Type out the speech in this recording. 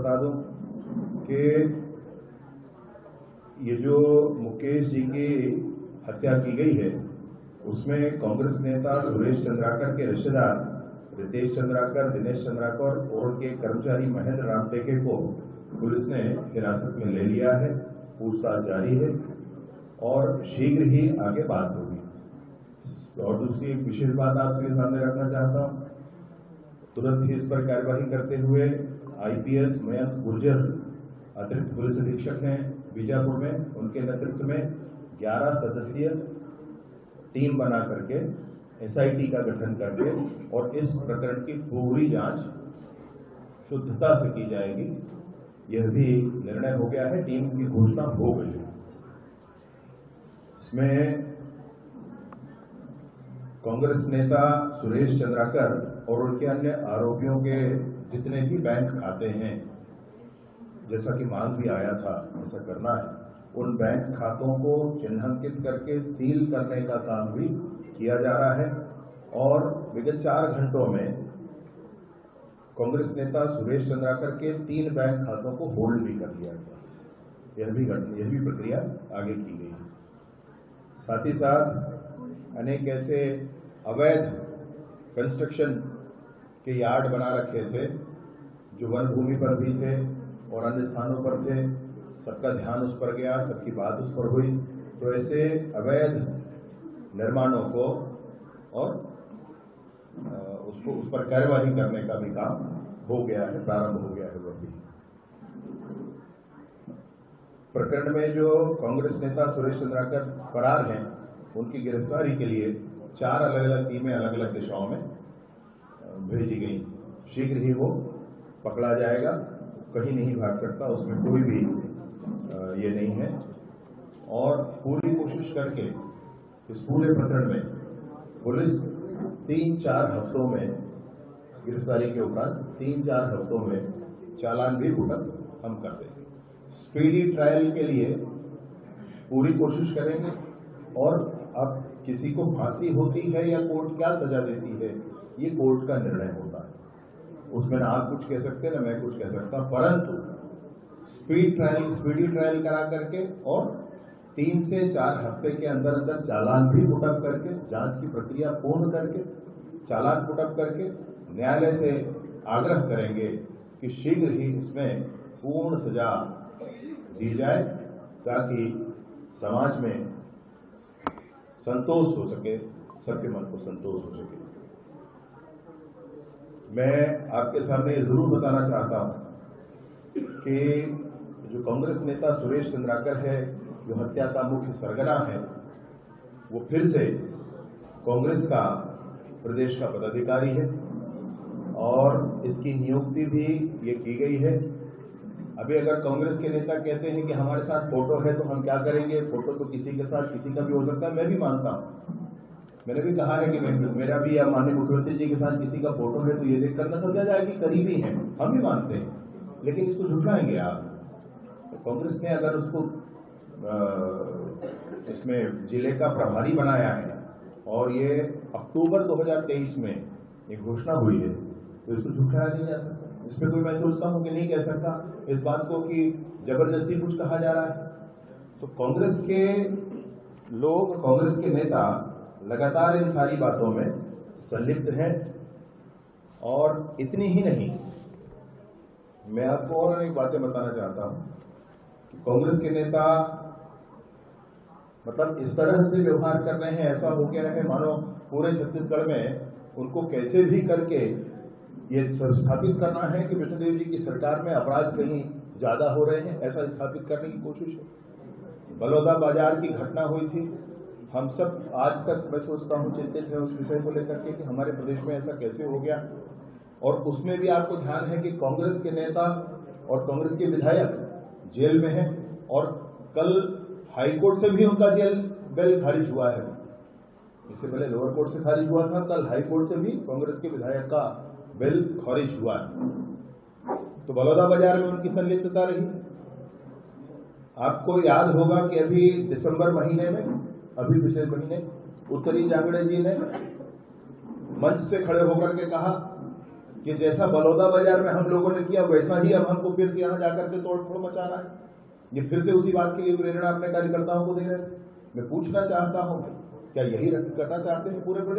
बता दूं कि ये जो मुकेश जी की हत्या की गई है उसमें कांग्रेस नेता सुरेश चंद्राकर के रिश्तेदार रितेश चंद्राकर, दिनेश चंद्राकर और उनके कर्मचारी महेंद्र राम टेके को पुलिस ने हिरासत में ले लिया है। पूछताछ जारी है और शीघ्र ही आगे बात होगी। और दूसरी एक विशेष बात आपके सामने रखना चाहता हूं, तुरंत ही इस पर कार्यवाही करते हुए आईपीएस मयंक गुर्जर अतिरिक्त पुलिस अधीक्षक हैं बीजापुर में, उनके नेतृत्व में 11 सदस्यीय टीम बना करके एसआईटी का गठन करके और इस प्रकरण की पूरी जांच शुद्धता से की जाएगी, यह भी निर्णय हो गया है। टीम की घोषणा हो गई है। इसमें कांग्रेस नेता सुरेश चंद्राकर और उनके अन्य आरोपियों के जितने भी बैंक खाते हैं, जैसा कि मांग भी आया था ऐसा करना है, उन बैंक खातों को चिन्हांकित करके सील करने का काम भी किया जा रहा है। और विगत 4 घंटों में कांग्रेस नेता सुरेश चंद्राकर के 3 बैंक खातों को होल्ड भी कर लिया गया। यह भी प्रक्रिया आगे की गई है। साथ ही साथ अनेक ऐसे अवैध कंस्ट्रक्शन के यार्ड बना रखे थे जो वन भूमि पर भी थे और अन्य स्थानों पर थे। सबका ध्यान उस पर गया, सबकी बात उस पर हुई, तो ऐसे अवैध निर्माणों को और उस पर कार्यवाही करने का भी काम हो गया है, प्रारंभ हो गया है। वह भी प्रकरण में जो कांग्रेस नेता सुरेश चंद्राकर फरार हैं, उनकी गिरफ्तारी के लिए 4 अलग अलग टीमें अलग अलग दिशाओं में भेजी गई। शीघ्र ही वो पकड़ा जाएगा, कहीं नहीं भाग सकता, उसमें कोई भी ये नहीं है। और पूरी कोशिश करके इस पूरे प्रकरण में पुलिस 3-4 हफ्तों में, गिरफ्तारी के उपरांत 3-4 हफ्तों में चालान भी पुटअप हम कर देंगे। स्पीडी ट्रायल के लिए पूरी कोशिश करेंगे। और अब किसी को फांसी होती है या कोर्ट क्या सजा देती है, ये कोर्ट का निर्णय होता है। उसमें ना आप कुछ कह सकते ना मैं कुछ कह सकता, परंतु स्पीडी ट्रायल करा करके और 3 से 4 हफ्ते के अंदर अंदर चालान भी पुटअप करके, जांच की प्रक्रिया पूर्ण करके, चालान पुटअप करके न्यायालय से आग्रह करेंगे कि शीघ्र ही इसमें पूर्ण सजा दी जाए, ताकि समाज में संतोष हो सके, सबके मन को संतोष हो सके। मैं आपके सामने जरूर बताना चाहता हूं कि जो कांग्रेस नेता सुरेश चंद्राकर है, जो हत्या का मुख्य सरगना है, वो फिर से कांग्रेस का प्रदेश का पदाधिकारी है और इसकी नियुक्ति भी ये की गई है। अभी अगर कांग्रेस के नेता कहते हैं कि हमारे साथ फोटो है तो हम क्या करेंगे, फोटो तो किसी के साथ किसी का भी हो सकता है, मैं भी मानता हूं। मैंने भी कहा है कि मेरा भी या माननीय मुख्यमंत्री जी के साथ किसी का फोटो है तो ये देखकर न समझा जाए कि करीबी हैं, हम भी मानते हैं, लेकिन इसको झुठलाएंगे आप। तो कांग्रेस ने अगर उसको इसमें जिले का प्रभारी बनाया है और ये अक्टूबर 2023 में ये घोषणा हुई है, तो इसको झुठलाया नहीं जा सकता। इस पर कोई मैं सोचता हूं कि नहीं कह सकता इस बात को कि जबरदस्ती कुछ कहा जा रहा है। तो कांग्रेस के लोग, कांग्रेस के नेता लगातार इन सारी बातों में संलिप्त हैं। और इतनी ही नहीं, मैं आपको और एक बातें बताना चाहता हूं कि कांग्रेस के नेता मतलब इस तरह से व्यवहार कर रहे हैं, ऐसा हो गया है मानो पूरे छत्तीसगढ़ में उनको कैसे भी करके ये स्थापित करना है कि विष्णुदेव जी की सरकार में अपराध कहीं ज्यादा हो रहे हैं, ऐसा स्थापित करने की कोशिश है। बलौदा बाजार की घटना हुई थी, हम सब आज तक मैं सोचता हूं चिंतित हैं उस विषय को लेकर के कि हमारे प्रदेश में ऐसा कैसे हो गया। और उसमें भी आपको ध्यान है कि कांग्रेस के नेता और कांग्रेस के विधायक जेल में हैं और कल हाईकोर्ट से भी उनका जेल बेल खारिज हुआ है। इससे पहले लोअर कोर्ट से खारिज हुआ था, कल हाईकोर्ट से भी कांग्रेस के विधायक का बेल खारिज हुआ है। तो बलौदा बाजार में उनकी संलिप्तता रही। आपको याद होगा कि अभी दिसंबर महीने में, अभी पिछले महीने उत्तरी जांगड़े जी ने मंच से खड़े होकर के कहा कि जैसा बलौदा बाजार में हम लोगों ने किया वैसा ही अब हमको फिर से यहां जाकर के तोड़फोड़ मचाना है। ये फिर से उसी बात की प्रेरणा अपने कार्यकर्ताओं को दे रहे हैं। मैं पूछना चाहता हूं, क्या यही करना चाहते हैं पूरे प्रदेश?